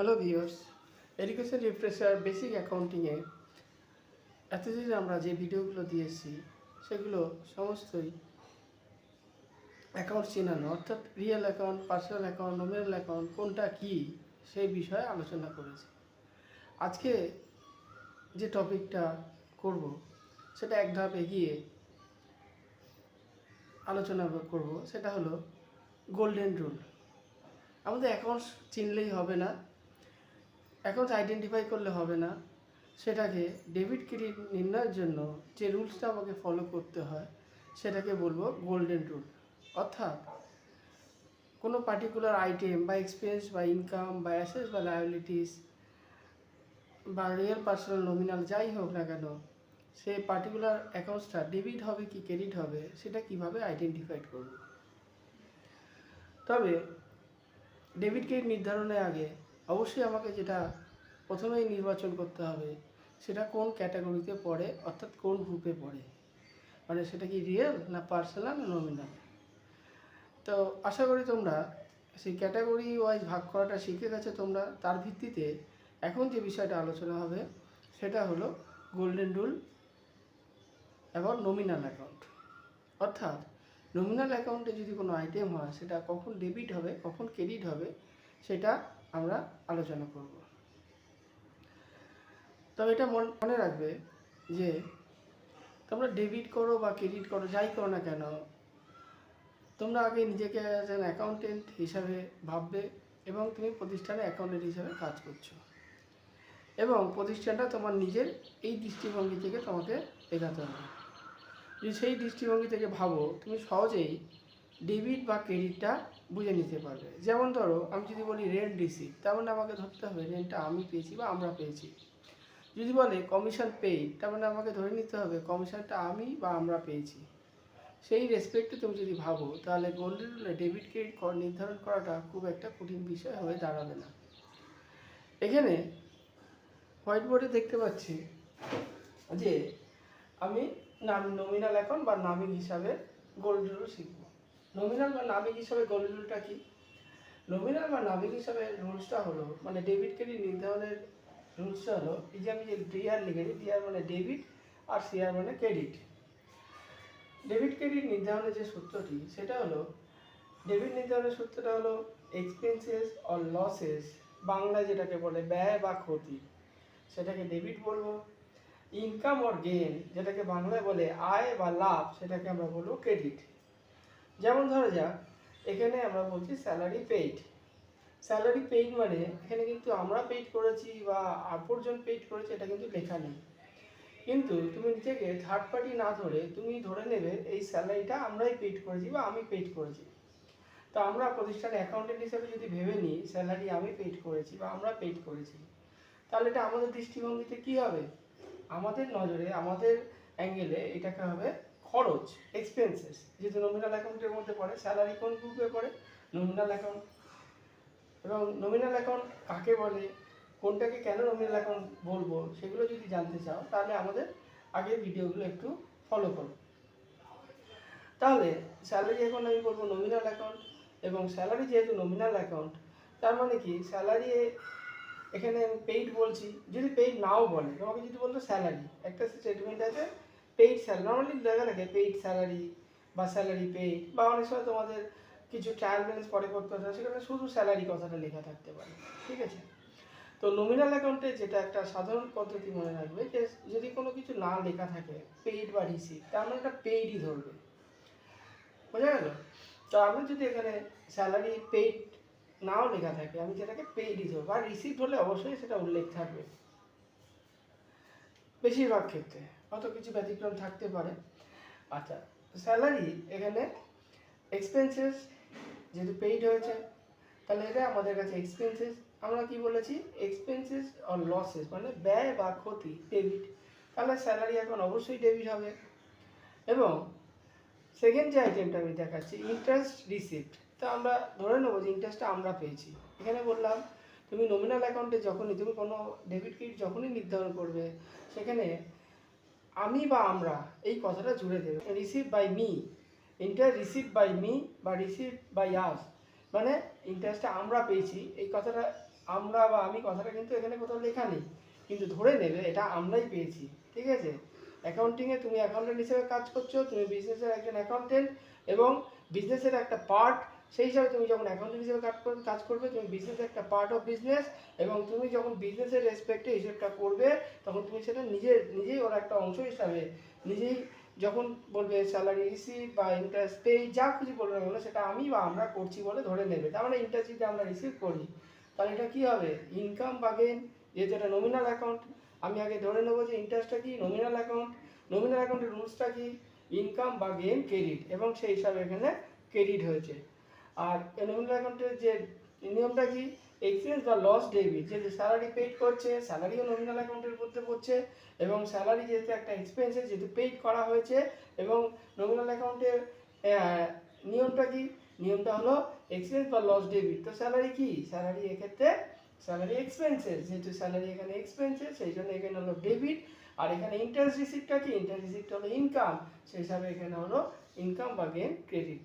Hello viewers, education refresher basic অ্যাকাউন্টিংয়ে এতদিন আমরা যে ভিডিওগুলো দিয়েছি সেগুলো সমস্তই অ্যাকাউন্ট চেনানো, অর্থাৎ real account, personal account, nominal account কোনটা কী সেই বিষয়ে আলোচনা করেছি। আজকে যে টপিকটা করব সেটা এক ধাপ এগিয়ে আলোচনা করব, সেটা হলো গোল্ডেন রুল। আমাদের অ্যাকাউন্টস চিনলেই হবে না, অ্যাকাউন্ট আইডেন্টিফাই করলে হবে না, সেটাকে ডেবিট ক্রেডিট নির্ণয়ের জন্য যে রুলসটা আমাকে ফলো করতে হয় সেটাকে বলবো গোল্ডেন রুল। অর্থাৎ কোনো পার্টিকুলার আইটেম বা এক্সপেন্স বা ইনকাম বা অ্যাসেটস বা লায়াবিলিটিস বা রিয়েল পার্সোনাল নমিনাল যাই হোক না কেন, সেই পার্টিকুলার অ্যাকাউন্টসটা ডেবিট হবে কি ক্রেডিট হবে সেটা কিভাবে আইডেন্টিফাইড করব। তবে ডেবিট ক্রেডিট নির্ধারণের আগে অবশ্যই আমাকে যেটা প্রথমেই নির্বাচন করতে হবে সেটা কোন ক্যাটাগরিতে পড়ে, অর্থাৎ কোন গ্রুপে পড়ে, মানে সেটা কি রিয়েল না পার্সোনাল না নমিনাল। তো আশা করি তোমরা সেই ক্যাটাগরি ওয়াইজ ভাগ করাটা শিখে গেছো তোমরা। তার ভিত্তিতে এখন যে বিষয়টা আলোচনা হবে সেটা হলো গোল্ডেন রুল এবং নমিনাল অ্যাকাউন্ট। অর্থাৎ নমিনাল অ্যাকাউন্টে যদি কোনো আইটেম হয় সেটা কখন ডেবিট হবে কখন ক্রেডিট হবে সেটা আমরা আলোচনা করব। তবে এটা মনে রাখবে যে তোমরা ডেবিট করো বা ক্রেডিট করো যাই করো না কেন, তোমরা আগে নিজেকে অ্যাজ অ্যান অ্যাকাউন্টেন্ট হিসাবে ভাববে এবং তুমি প্রতিষ্ঠানে অ্যাকাউন্টেন্ট হিসাবে কাজ করছো এবং প্রতিষ্ঠানটা তোমার নিজের এই দৃষ্টিভঙ্গি থেকে তোমাকে এগাতে হবে। যদি সেই দৃষ্টিভঙ্গি থেকে ভাবো তুমি সহজেই ডেবিট বা ক্রেডিটটা বুঝে নিতে পারবে। যেমন ধরো আমি যদি বলি রেন্ট রিসিপ্ট, তার মানে আমাকে ধরতে হবে রেন্টটা আমি পেয়েছি বা আমরা পেয়েছি। যদি বলে কমিশন পেইড, তার মানে আমাকে ধরে নিতে হবে কমিশনটা আমি বা আমরা পেয়েছি। সেই রেসপেক্টে তুমি যদি ভাবো তাহলে গোল্ডেন রুলে ডেবিট ক্রেডিট নির্ধারণ করাটা খুব একটা কঠিন বিষয় হয়ে দাঁড়াবে না। এখানে হোয়াইট বোর্ডে দেখতে পাচ্ছি যে আমি নমিনাল অ্যাকাউন্ট বা নামিক হিসাবে গোল্ডেন রুল শিখব। নমিনাল বা নামিক হিসাবে গোল্ডেন রুলটা কি? নমিনাল বা নামিক হিসাবে রুলসটা হলো, মানে ডেবিট ক্রেডিট নির্ধারণের রুলসটা হলো, এই যে আমি যে ডিআর লিখেছি, ডিআর মানে ডেবিট আর সিআর মানে ক্রেডিট। ডেবিট ক্রেডিট নির্ধারণের যে সূত্রটি সেটা হলো, ডেবিট নির্ধারণের সূত্রটা হলো এক্সপেন্সেস অর লসেস, বাংলায় যেটাকে বলে ব্যয় বা ক্ষতি সেটাকে ডেবিট বলবো। ইনকাম অর গেইন, যেটাকে বাংলায় বলে আয় বা লাভ, সেটাকে আমরা বলবো ক্রেডিট। যেমন ধরা যাক এখানে আমরা বলছি স্যালারি পেইড। স্যালারি পেইড মানে এখানে কিন্তু আমরা পেইড করেছি বা অপরজন পেইড করেছে এটা কিন্তু লেখা নেই, কিন্তু তুমি নিজেকে থার্ড পার্টি না ধরে তুমি ধরে নেবে এই স্যালারিটা আমরাই পেইড করেছি বা আমি পেইড করেছি। তো আমরা প্রতিষ্ঠানে অ্যাকাউন্টেন্ট হিসেবে যদি ভেবে নিই স্যালারি আমি পেইড করেছি বা আমরা পেইড করেছি, তাহলে এটা আমাদের দৃষ্টিভঙ্গিতে কী হবে, আমাদের নজরে আমাদের অ্যাঙ্গেলে এটাকে হবে খরচ, এক্সপেন্সেস। যেহেতু নমিনাল অ্যাকাউন্টের মধ্যে পড়ে, স্যালারি কোন গ্রুপে পড়ে, নমিনাল অ্যাকাউন্ট। এবং নমিনাল অ্যাকাউন্ট কাকে বলে, কোনটাকে কেন নমিনাল অ্যাকাউন্ট বলবো, সেগুলো যদি জানতে চাও তাহলে আমাদের আগের ভিডিওগুলো একটু ফলো করো। তাহলে স্যালারি এখন আমি বলবো নমিনাল অ্যাকাউন্ট, এবং স্যালারি যেহেতু নমিনাল অ্যাকাউন্ট তার মানে কি স্যালারি এখানে আমি পেইড বলছি। যদি পেইড নাও বলে, তোমাকে যদি বলতো স্যালারি, একটা স্টেটমেন্ট আছে পেইড স্যালারি, নর্মালি দেখা থাকে পেইড স্যালারি বা স্যালারি পেইড, বা অনেক সময় তোমাদের কিছু ট্রায়াল ব্যালেন্স পরে করতে হবে সেখানে শুধু স্যালারি কথাটা লেখা থাকতে পারে, ঠিক আছে। তো নমিনাল অ্যাকাউন্টে যেটা একটা সাধারণ পদ্ধতি মনে রাখবে যে যদি কোনো কিছু না লেখা থাকে পেইড বা রিসিভ, তার মানে একটা পেইডই ধরবে, বোঝা গেল। তো আমি যদি এখানে স্যালারি পেইড নাও লেখা থাকে আমি যেটাকে পেইডই ধরবো, আর রিসিপ্ট হলে অবশ্যই সেটা উল্লেখ থাকবে বেশিরভাগ ক্ষেত্রে, হয়তো কিছু ব্যতিক্রম থাকতে পারে। আচ্ছা, স্যালারি এখানে এক্সপেন্সেস যেহেতু পেইড হয়েছে তাহলে এটা আমাদের কাছে এক্সপেন্সেস। আমরা কি বলেছি, এক্সপেন্সেস অর লসেস মানে ব্যয় বা ক্ষতি ডেবিট, তাহলে স্যালারি এখন অবশ্যই ডেবিট হবে। এবং সেকেন্ড যে আইটেমটা আমি দেখাচ্ছি ইন্টারেস্ট রিসিপ্ট, তো আমরা ধরে নেবো যে ইন্টারেস্টটা আমরা পেয়েছি। এখানে বললাম তুমি নমিনাল অ্যাকাউন্টে যখনই তুমি কোনো ডেবিট ক্রেডিট যখনই নির্ধারণ করবে সেখানে আমি বা আমরা এই কথাটা জুড়ে দেবে। Receive by me, interest receive by me বা রিসিভ বাই আস, মানে ইন্টারেস্টটা আমরা পেয়েছি এই কথাটা আমরা বা আমি কথাটা কিন্তু এখানে কোথাও লেখা নেই, কিন্তু ধরে নেবে এটা আমরাই পেয়েছি, ঠিক আছে। অ্যাকাউন্টিংয়ে তুমি অ্যাকাউন্টেন্ট হিসেবে কাজ করছো, তুমি বিজনেসের একজন অ্যাকাউন্টেন্ট এবং বিজনেসের একটা পার্ট, সেই হিসাবে তুমি যখন অ্যাকাউন্টেন্ট হিসেবে কাজ করবে, তুমি বিজনেসের একটা পার্ট অফ বিজনেস, এবং তুমি যখন বিজনেসের রেসপেক্টে হিসেবটা করবে তখন তুমি সেটা নিজেই ওর একটা অংশ হিসাবে নিজেই যখন বলবে স্যালারি রিসিভ বা ইন্টারেস্ট পে যা খুশি বলবে না কেন সেটা আমি বা আমরা করছি বলে ধরে নেবে। তার মানে ইন্টারেস্ট যদি আমরা রিসিভ করি তাহলে এটা কী হবে, ইনকাম বা গেইন, যেহেতু এটা নমিনাল অ্যাকাউন্ট। আমি আগে ধরে নেবো যে ইন্টারেস্টটা কি, নমিনাল অ্যাকাউন্ট, নমিনাল অ্যাকাউন্টের রুলসটা কি, ইনকাম বা গেইন ক্রেডিট, এবং সেই হিসাবে এখানে ক্রেডিট হয়েছে। আর নমিনাল অ্যাকাউন্টের যে নিয়মটা কি, এক্সপেন্স বা লস ডেবিট, যেহেতু স্যালারি পেইড করছে, স্যালারিও নমিনাল অ্যাকাউন্টের মধ্যে পড়ছে, এবং স্যালারি যেহেতু একটা এক্সপেন্সেস যেহেতু পেইড করা হয়েছে, এবং নমিনাল অ্যাকাউন্টের নিয়মটা কি, নিয়মটা হলো এক্সপেন্স বা লস ডেবিট। তো স্যালারি কি, স্যালারি এক্ষেত্রে স্যালারি এক্সপেন্সেস, যেহেতু স্যালারি এখানে এক্সপেন্সেস সেই জন্য এখানে হলো ডেবিট। আর এখানে ইন্টারেস্ট রিসিপ্টটা কি, ইন্টারেস্ট রিসিপ্ট হলো ইনকাম, সেই হিসাবে এখানে হলো ইনকাম বা গেইন ক্রেডিট।